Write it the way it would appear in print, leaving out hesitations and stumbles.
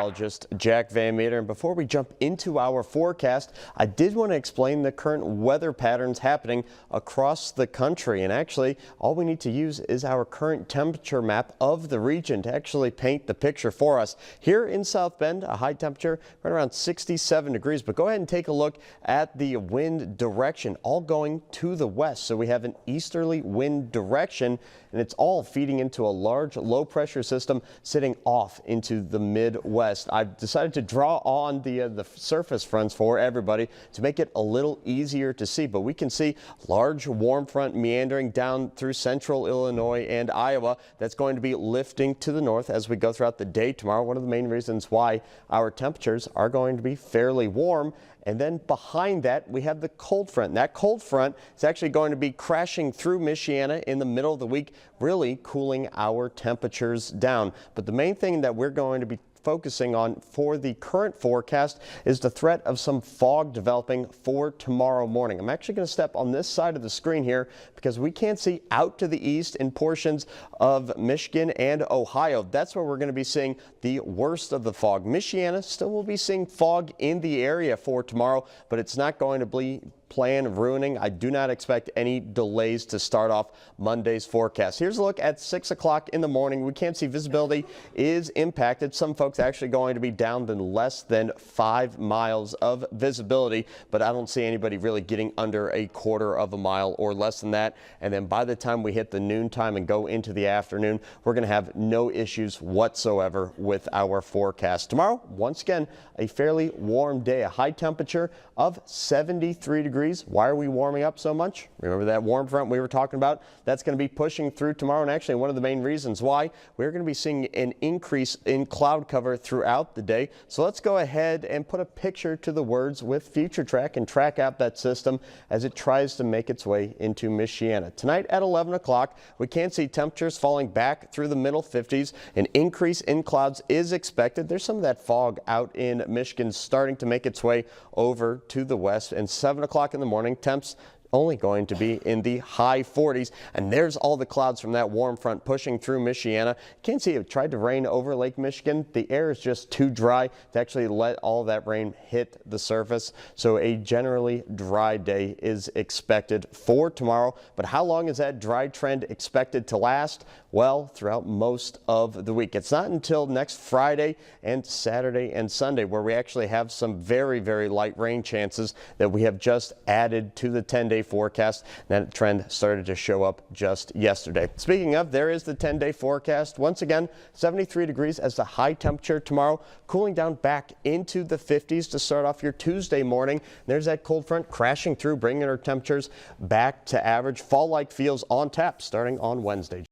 meteorologist Jack Van Meter. And before we jump into our forecast, I did want to explain the current weather patterns happening across the country. And actually, all we need to use is our current temperature map of the region to actually paint the picture for us. Here in South Bend, a high temperature right around 67 degrees. But go ahead and take a look at the wind direction, all going to the west. So we have an easterly wind direction, and it's all feeding into a large low pressure system sitting off into the Midwest. I've decided to draw on the surface fronts for everybody to make it a little easier to see, but we can see large warm front meandering down through central Illinois and Iowa. That's going to be lifting to the north as we go throughout the day tomorrow. One of the main reasons why our temperatures are going to be fairly warm. And then behind that, we have the cold front. And that cold front is actually going to be crashing through Michiana in the middle of the week, really cooling our temperatures down. But the main thing that we're going to be focusing on for the current forecast is the threat of some fog developing for tomorrow morning. I'm actually going to step on this side of the screen here because we can't see out to the east in portions of Michigan and Ohio. That's where we're going to be seeing the worst of the fog. Michiana still will be seeing fog in the area for tomorrow, but it's not going to be plan ruining. I do not expect any delays to start off Monday's forecast. Here's a look at 6 o'clock in the morning. We can't see visibility is impacted. Some folks actually going to be down to less than 5 miles of visibility, but I don't see anybody really getting under a quarter of a mile or less than that. And then by the time we hit the noontime and go into the afternoon, we're going to have no issues whatsoever with our forecast. Tomorrow, once again, a fairly warm day, a high temperature of 73 degrees. Why are we warming up so much? Remember that warm front we were talking about? That's going to be pushing through tomorrow, and actually one of the main reasons why we're going to be seeing an increase in cloud cover throughout the day. So let's go ahead and put a picture to the words with FutureTrack and track out that system as it tries to make its way into Michiana. Tonight at 11 o'clock, we can see temperatures falling back through the middle 50s. An increase in clouds is expected. There's some of that fog out in Michigan starting to make its way over to the west, and 7 o'clock in the morning, temps only going to be in the high 40s. And there's all the clouds from that warm front pushing through Michiana. You can see it tried to rain over Lake Michigan. The air is just too dry to actually let all that rain hit the surface. So a generally dry day is expected for tomorrow. But how long is that dry trend expected to last? Well, throughout most of the week. It's not until next Friday and Saturday and Sunday where we actually have some very, very light rain chances that we have just added to the 10-day forecast. That trend started to show up just yesterday. Speaking of, there is the 10-day forecast. Once again, 73 degrees as the high temperature tomorrow, cooling down back into the 50s to start off your Tuesday morning. There's that cold front crashing through, bringing our temperatures back to average. Fall-like feels on tap starting on Wednesday.